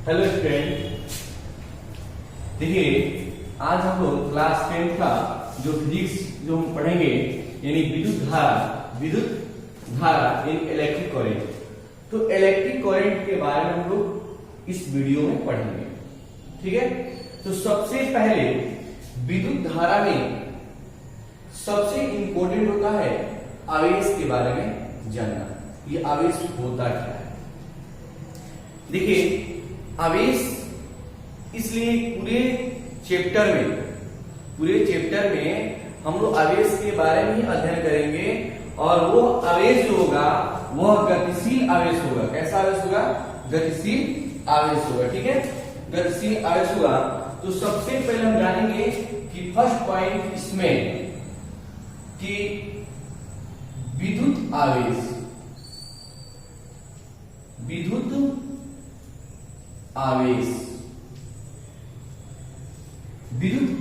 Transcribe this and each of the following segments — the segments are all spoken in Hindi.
हेलो स्टूडेंट, देखिए आज हम लोग क्लास 10 का जो फिजिक्स जो हम पढ़ेंगे यानी विद्युत धारा इन इलेक्ट्रिक करंट। तो इलेक्ट्रिक करंट के बारे में हम लोग इस वीडियो में पढ़ेंगे। ठीक है, तो सबसे पहले विद्युत धारा में सबसे इंपॉर्टेंट होता है आवेश के बारे में जानना। ये आवेश होता क्या है? देखिए आवेश, इसलिए पूरे चैप्टर में हम लोग आवेश के बारे में ही अध्ययन करेंगे। और वो आवेश जो होगा वह गतिशील आवेश होगा। कैसा आवेश होगा? गतिशील आवेश होगा। ठीक है, गतिशील आवेश होगा। तो सबसे पहले हम जानेंगे कि फर्स्ट पॉइंट इसमें कि विद्युत आवेश विद्युत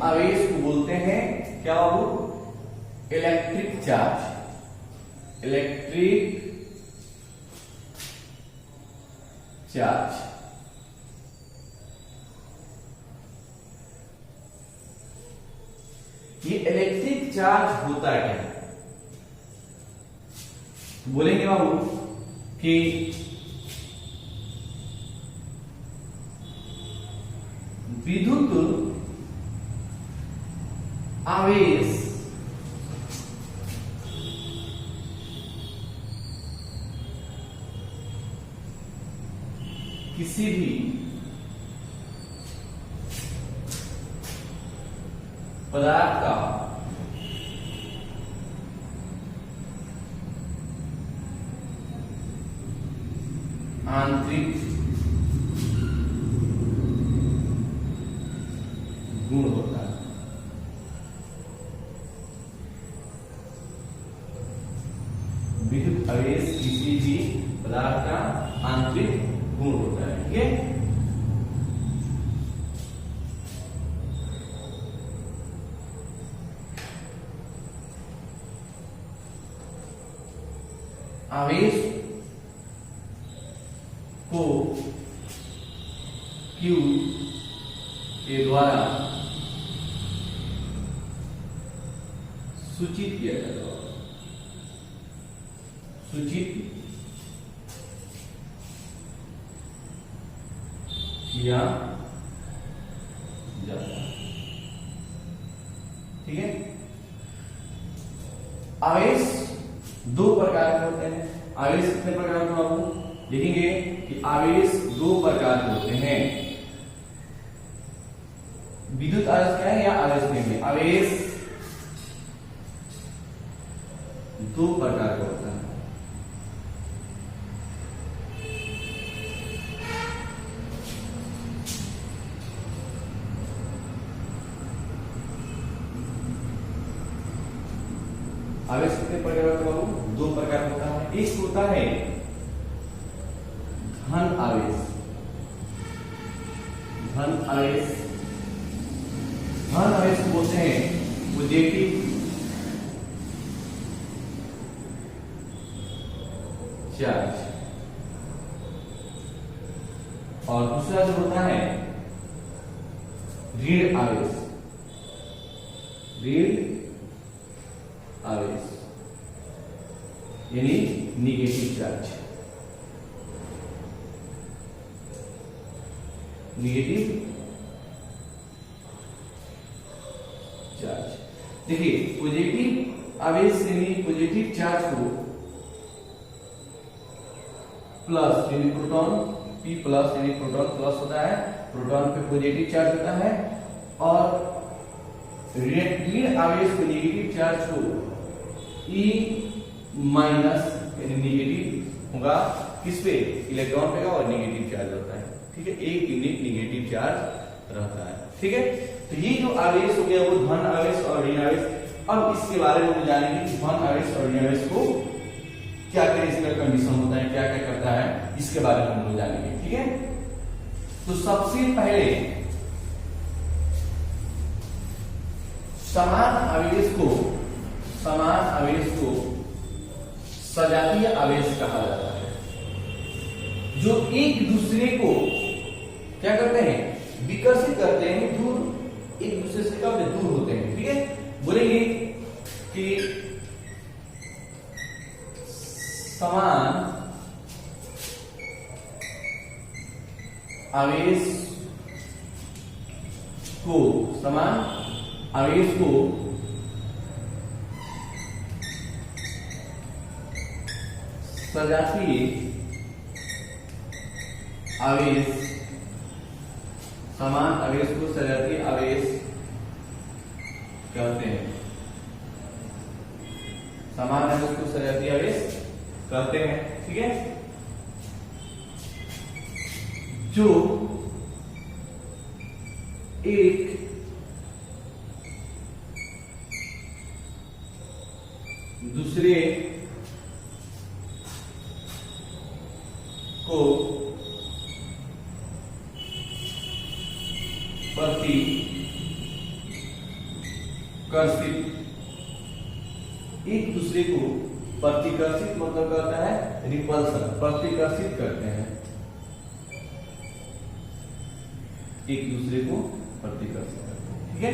आवेश को बोलते हैं क्या बाबू? Electric charge. ये इलेक्ट्रिक चार्ज होता क्या है? बोलेंगे बाबू कि विद्युत आवेश किसी भी पदार्थ का आंतरिक गुण होता है। विद्युत आवेश किसी भी पदार्थ का आंतरिक गुण होता है। ठीक है, आवेश को Q के द्वारा सूचित किया जाता है। किया जाता है। ठीक है, आवेश दो प्रकार के होते हैं। आवेश कितने प्रकार के आपको देखेंगे कि आवेश दो प्रकार के होते हैं। विद्युत आवेश क्या है या आवेश कहेंगे? आवेश दो प्रकार का होता है। आवेश कितने प्रकार का बाबू? दो प्रकार होता है। एक होता है धन आवेश। धन आवेश को बोलते हैं पॉजिटिव चार्ज। और दूसरा जो होता है ऋण आवेश। यानी निगेटिव चार्ज। देखिए पॉजिटिव आवेश यानी पॉजिटिव चार्ज को प्लस यानी प्रोटॉन, P प्लस यानी प्रोटॉन प्लस होता है, प्रोटॉन पे पॉजिटिव चार्ज होता है। और ऋण आवेश को निगेटिव चार्ज को E माइनस यानी निगेटिव होगा। किस पे? इलेक्ट्रॉन पे का, और निगेटिव चार्ज होता है। ठीक है, एक यूनिट निगेटिव चार्ज रहता है। ठीक है, तो ये जो आवेश हो गया वो धन आवेश और ऋण आवेश। अब इसके बारे में हम जानेंगे कि धन आवेश और ऋण आवेश को क्या क्या इसका कंडीशन होता है, क्या क्या करता है, इसके बारे में हम लोग जानेंगे। ठीक है, तो सबसे पहले समान आवेश को सजातीय आवेश कहा जाता है। जो एक दूसरे को क्या करते हैं, विकसित करते हैं, दूर एक दूसरे से कब दूर होते हैं। ठीक है, बोलेंगे कि समान आवेश को, समान आवेश को सजातीय आवेश, समान आवेश को सजातीय आवेश कहते हैं, समान आवेश को सजातीय आवेश कहते हैं। ठीक है, जो एक दूसरे को प्रतिकर्षित, एक दूसरे को प्रतिकर्षित मतलब करता है रिपल्सन, प्रतिकर्षित करते हैं, एक दूसरे को प्रतिकर्षित करते हैं। ठीक है,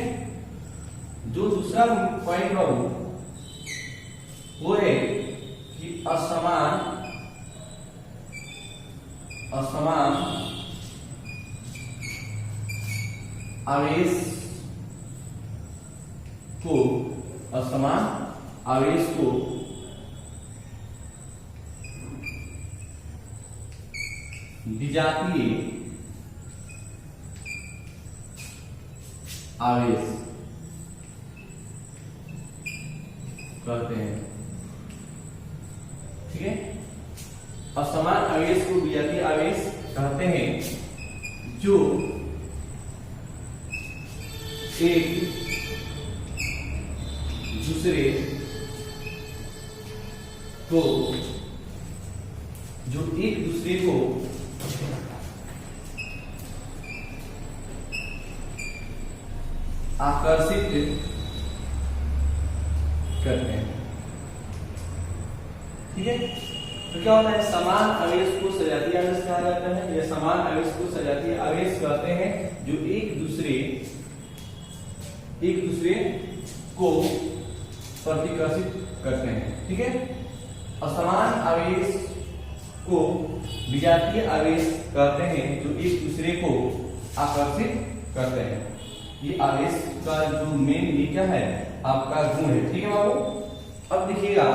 जो दूसरा पॉइंट वो है कि असमान आवेश को, असमान आवेश को विजातीय आवेश कहते हैं। ठीक है, असमान आवेश को विजातीय आवेश कहते हैं, जो एक दूसरे को, जो एक दूसरे को आकर्षित करते हैं। ठीक है, तो क्या होता है, समान आवेश को सजातीय आवेश कहा जाता है, या समान आवेश को सजातीय आवेश कहते हैं, जो एक दूसरे को प्रतिकर्षित करते हैं। ठीक है, असमान आवेश को विजातीय आवेश कहते हैं, जो एक दूसरे को आकर्षित करते हैं। ये आवेश का जो मेन ये क्या है, आपका गुण है। ठीक है बाबू, अब देखिएगा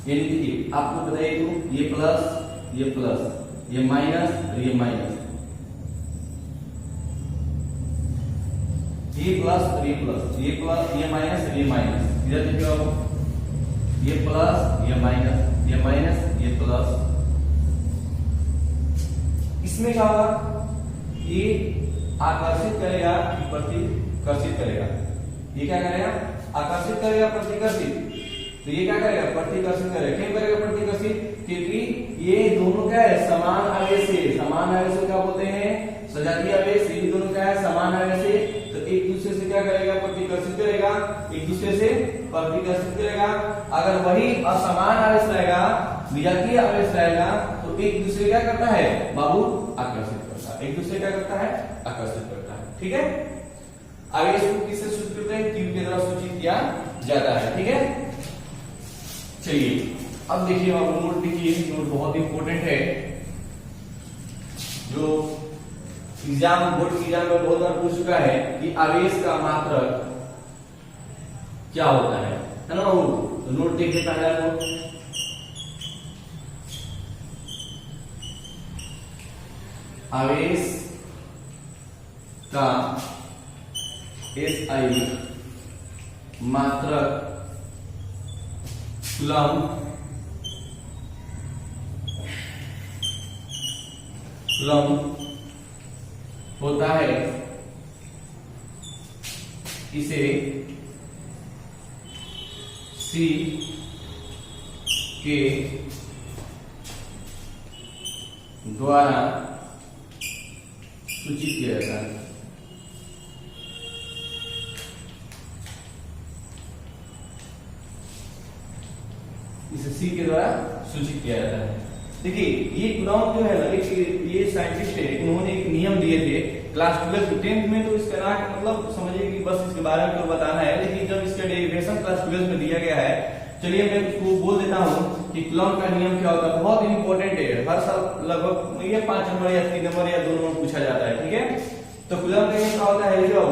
ये देखिए, आपको बताइए तो ये प्लस, ये माइनस और ये माइनस, ये प्लस और ये प्लस, ये माइनस और ये माइनस। इधर देखिए आप, ये प्लस, ये माइनस, ये प्लस। इसमें क्या होगा, ये आकर्षित करेगा कि प्रतिकर्षित करेगा, ये क्या करेगा, आकर्षित करेगा, प्रतिकर्षित। तो ये क्या करेगा, प्रतिकर्षित करेगा। क्यों करेगा प्रतिकर्षित, क्योंकि ये दोनों क्या है, समान आवेश है। समान आवेश को क्या बोलते हैं, सजातीय आवेश। ये दोनों क्या है, समान आवेश है, तो एक दूसरे से क्या करेगा, प्रतिकर्षित करेगा, एक दूसरे से प्रतिकर्षित करेगा। अगर वही असमान आवेश रहेगा, विजातीय आवेश रहेगा, तो एक दूसरे क्या करता है बाबू, आकर्षित करता है, एक दूसरे क्या करता है, आकर्षित करता है। ठीक है, आवेश को किससे सूचित करते हैं, क्यू के द्वारा सूचित किया जाता है। ठीक है, चलिए अब देखिए आप नोट देखिए, नोट बहुत इंपॉर्टेंट है, जो एग्जाम, बोर्ड एग्जाम में बहुत बार पूछ चुका है कि आवेश का मात्रक क्या होता है ना बाबू। तो नोट देखिए, पहला नोट, आवेश का SI मात्रक कूलम्ब होता है, इसे C के द्वारा द्वारा सूचित किया जाता है। देखिए ये कुलॉम जो है ना, एक ये साइंटिस्ट है, उन्होंने एक नियम दिए थे क्लास 12 10th में, तो इसका ना मतलब समझिए कि बस इसके बारे में तो बताना है, लेकिन जब इसका डेरिवेशन क्लास 12 में दिया गया है, चलिए मैं उसको बोल देता हूँ कि कुलॉम का नियम क्या होता है। बहुत इंपॉर्टेंट है, हर साल लगभग ये 5 नंबर या 3 नंबर या 2 नंबर पूछा जाता है, ठीक है। तो कुलॉम का नियम क्या होता है, जब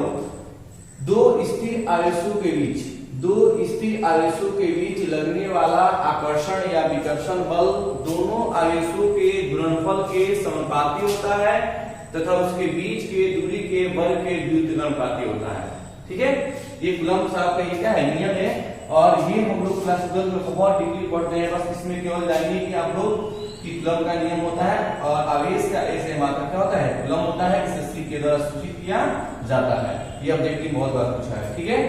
दो स्थिर आवेशों के बीच लगने वाला आकर्षण या विकर्षण बल दोनों आवेशों के गुणनफल के समानुपाती होता है तथा उसके बीच के दूरी के बल के व्युत्क्रमानुपाती होता है, ठीक है। ये कूलम्ब साहब का ये क्या है, नियम है, और ये हम लोग क्लास 12 में बहुत डीपली पढ़ते हैं। बस इसमें केवल जानिए कि आप लोग कि कूलम्ब का नियम होता है और आवेश का ऐसे मात्रा क्या होता है, कूलम्ब होता है, इसे C के द्वारा सूचित किया जाता है। ये ऑब्जेक्टिव बहुत बार पूछा है, ठीक है।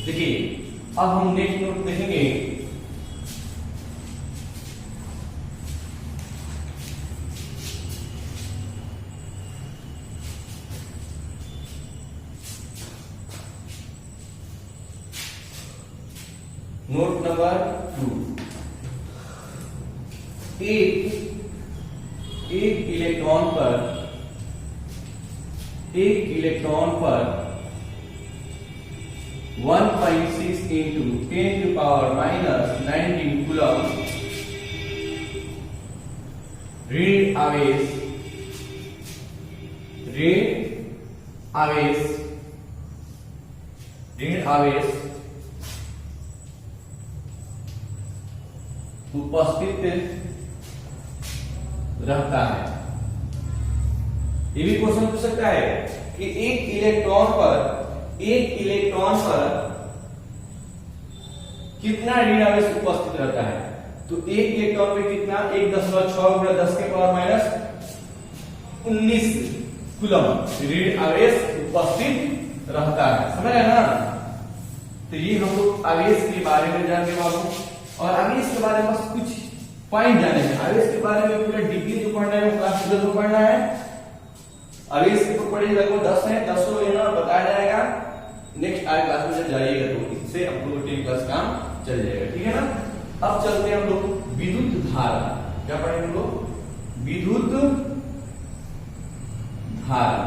देखिए अब हम नेक्स्ट नोट देखेंगे। नोट नंबर 2, एक इलेक्ट्रॉन पर 1.6 into 10 to power minus 19 coulomb ऋण आवेश उपस्थित रहता है। ये भी क्वेश्चन पूछ सकता है कि एक इलेक्ट्रॉन पर कितना ऋण आवेश उपस्थित रहता है। तो एक इलेक्ट्रॉन पे कितना, 1.6 10 के पावर माइनस 19 कूलम्ब ऋण आवेश उपस्थित रहता है, समझ रहे ना। तो ये हम लोग आवेश के बारे में जानेंगे बाबू, और आवेश के बारे में बस कुछ पॉइंट जानेंगे। आवेश के बारे में पूरा डिग्री जो पढ़ना है वो क्लास 12 में पढ़ना है। आवेश के प्रॉपर्टी लगभग 10 है, 10 ना बताया जाएगा। नेक्स्ट आगे क्लास में जब जाइएगा तो इससे आप लोग 10 क्लास काम चल जाएगा, ठीक है ना। अब चलते हैं हम लोग विद्युत धारा, क्या पढ़ेंगे हम लोग, विद्युत धारा,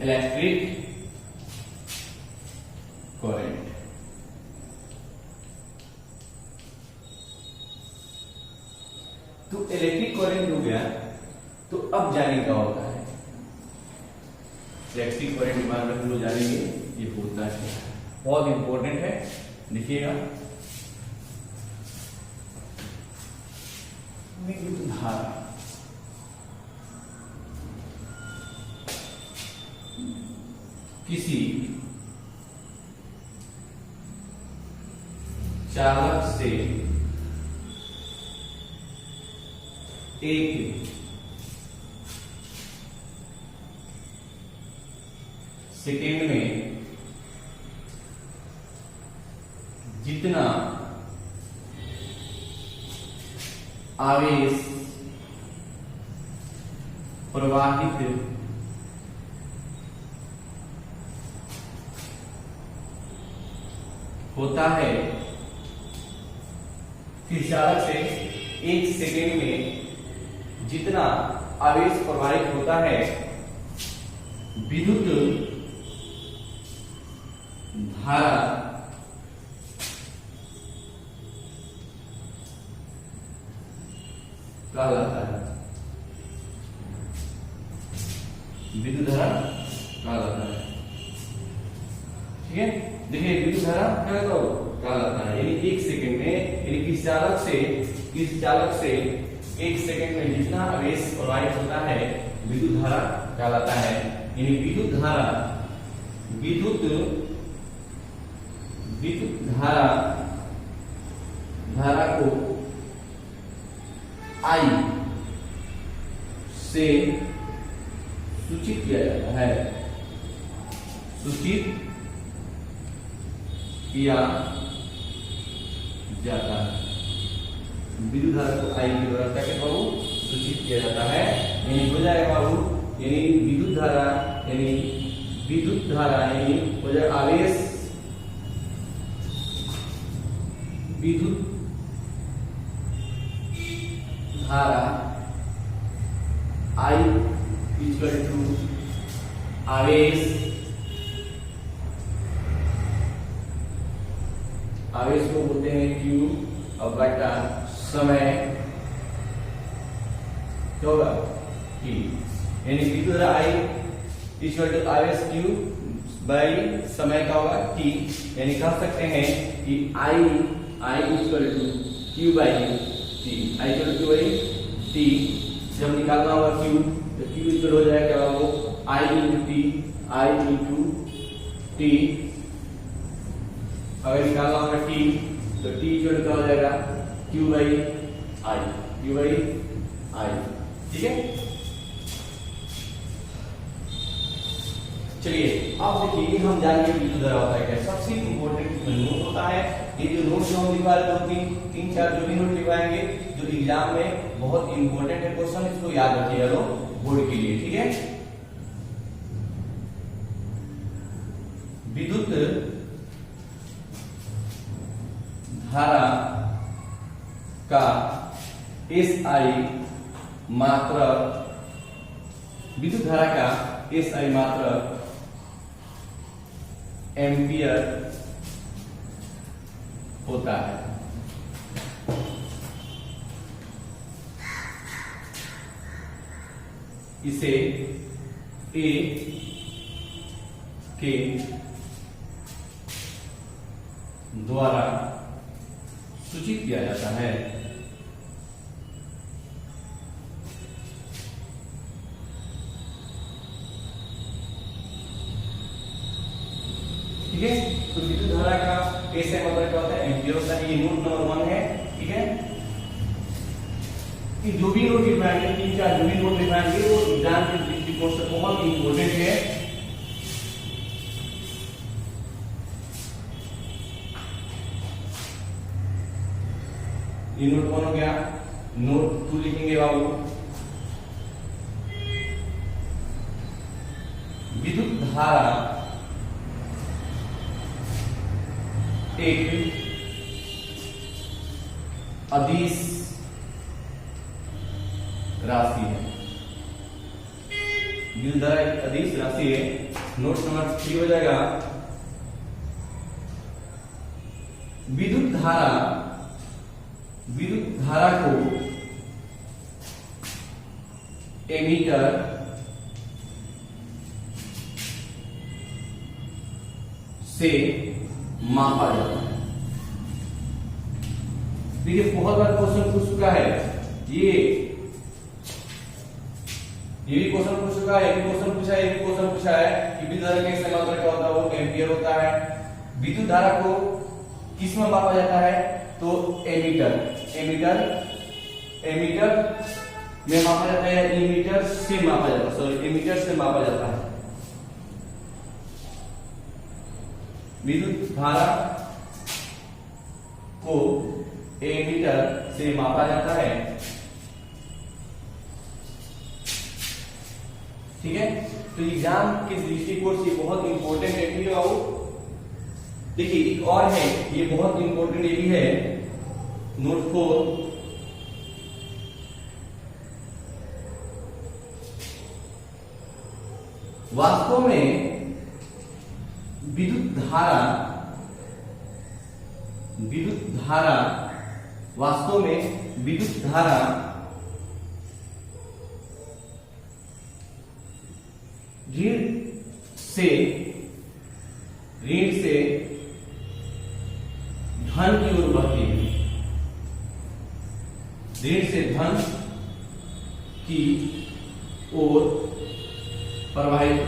इलेक्ट्रिक करंट। तो इलेक्ट्रिक करंट हो गया, तो अब जाने क्या होता है इलेक्ट्रिक करंट के बारे में हम लोग जानेंगे, ये होता है, बहुत इंपॉर्टेंट है, देखिएगा। विद्युत धारा, किसी चालक से एक सेकेंड में जितना आवेश प्रवाहित होता है, किसी चालक से एक सेकेंड में जितना आवेश प्रवाहित होता है, विद्युत धारा कहलाता है, विद्युत धारा कहलाता है, ठीक है। देखिए विद्युत धारा क्या कहलाता है, यानी एक सेकंड में, यानी किसी चालक से एक सेकंड में जितना आवेश प्रवाहित होता है विद्युत धारा कहलाता है। यानी विद्युत धारा को I से सूचित किया जाता है, विद्युत धारा को I के द्वारा क्या कहते बाबू, सूचित किया जाता है। यानी हो जाएगा बाबू, यानी विद्युत धारा यानी हो जाएगा विद्युत धारा I इक्वल टू आवेश को बोलते हैं Q और बटा समय क्या होगा T, यानी विद्युत धारा I इक्वल टू आवेश Q बाई समय का होगा T, यानी कह सकते हैं कि I equal to Q by T, I equal to by T। जब निकालना होगा Q तो Q इक्वल हो जाएगा क्या वो I इंटू T। अगर निकालना होगा T तो T इक्वल क्या हो जाएगा Q बाई I, ठीक है। चलिए अब देखिए हम जानेंगे विद्युत धारा होता है क्या। सबसे इंपॉर्टेंट नोट होता है, ये जो नोट जो हम लिखवा रहे हैं तीन चार जो भी नोट लिखवाएंगे जो एग्जाम में बहुत इंपॉर्टेंट है क्वेश्चन, इसको याद रखिएगा लोग बोर्ड के लिए, ठीक है। विद्युत धारा का SI मात्रक, विद्युत धारा का SI मात्रक एम्पियर होता है। इसे A के द्वारा सूचित किया जाता है। ठीक है, तो विद्युत धारा का ऐसे मतलब क्या होता है एम्पियर होता है। ये नोट नंबर 1 है, ठीक है। कि जो भी नोट लिखवाएंगे तीन चार जो भी नोट लिखवाएंगे वो एग्जाम के दृष्टिकोण से बहुत इंपॉर्टेंट है। ये नोट 1 हो गया। नोट 2 लिखेंगे बाबू, विद्युत धारा एक अदिश राशि है। विद्युत धारा एक अदिश राशि है। नोट नंबर 3 हो जाएगा, विद्युत धारा को एमीटर से मापा जाता है। देखिए बहुत बार क्वेश्चन पूछ चुका है, ये भी क्वेश्चन पूछ चुका है, ये भी क्वेश्चन पूछा है कि विद्युत धारा का SI मात्रक क्या होता है, वो एम्पियर होता है। विद्युत धारा को किस में मापा जाता है, तो एमीटर में मापा जाता है, एमीटर से मापा जाता है, सॉरी एमीटर से मापा जाता है। विद्युत धारा को एमीटर से मापा जाता है, ठीक है। तो एग्जाम के दृष्टिकोण से बहुत इंपॉर्टेंट है, ठीक है। देखिए एक और है, ये बहुत इंपॉर्टेंट ये भी है, नोट 4, वास्तव में विद्युत धारा वास्तव में विद्युत धारा ऋण से धन की ओर बढ़ती है, ऋण से धन की ओर प्रवाहित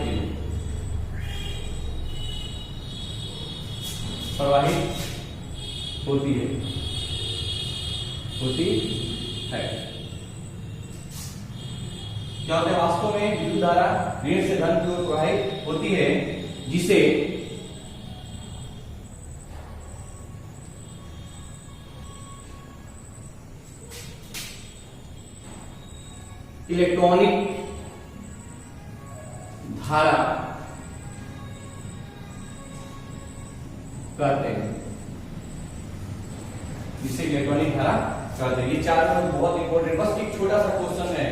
होती है, होती है। क्या होता है, वास्तव में विद्युत धारा ऋण से धन की ओर प्रवाहित होती है, जिसे इलेक्ट्रॉनिक धारा कहते हैं। इसे इलेक्ट्रॉनिक धारा कहते हैं। ये चार बहुत इंपॉर्टेंट, बस एक छोटा सा क्वेश्चन है,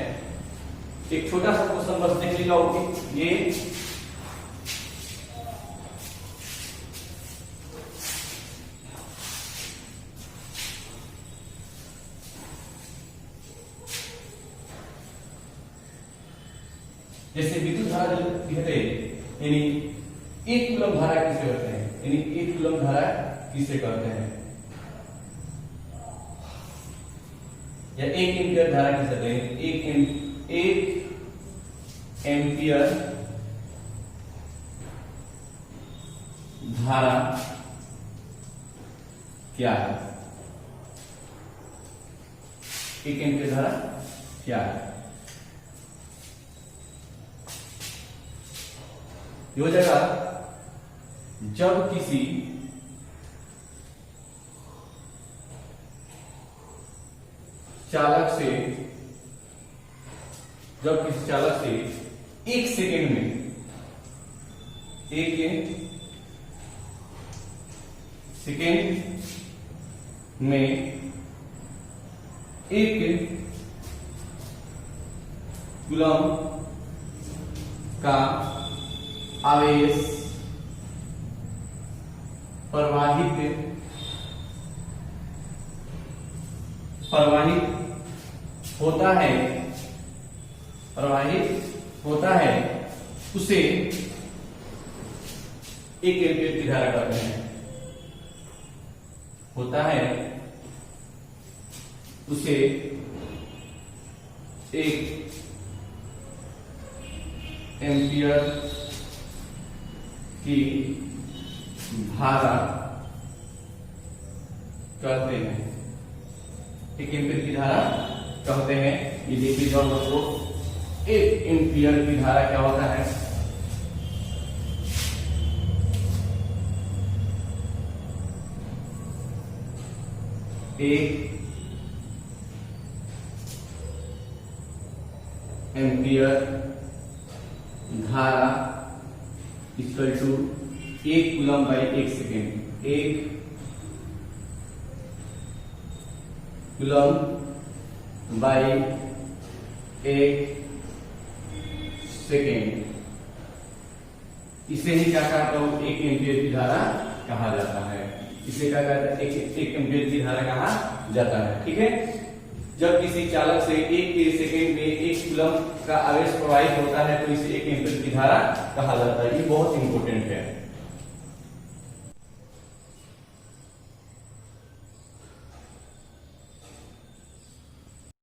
एक छोटा सा क्वेश्चन बस देख लीजिएगा। ये जैसे विद्युत धारा जो कहते हैं, यानी एक कूलम धारा किसे कहते हैं, यानी एक कूलम धारा किसे कहते हैं, या एक एम्पियर धारा किसे कहते हैं। एक एम्पियर धारा क्या है, एक एम्पियर धारा क्या है। ये हो जाएगा जब किसी चालक से एक सेकेंड में, एक सेकेंड में एक कूलम का आवेश प्रवाहित होता है, उसे एक एम्पियर की धारा कहते हैं। होता है उसे एक एम्पियर की धारा कहते हैं, एक एम्पियर की धारा कहते हैं। ये देखिए जब दोस्तों एक एम्पियर की धारा क्या होता है, एक एम्पियर धारा इक्वल टू एक कूलम बाई एक सेकेंड, एक कूलम बाई एक सेकेंड। इसे ही क्या कहता हूं, एक एम्पियर की धारा कहा जाता है। इसे क्या कहता है, एक एम्पियर की धारा कहा जाता है। ठीक है, जब किसी चालक से एक सेकेंड में एक कूलम का आवेश प्रवाहित होता है तो इसे एक एम्पियर की धारा कहा जाता है। ये बहुत इंपॉर्टेंट है।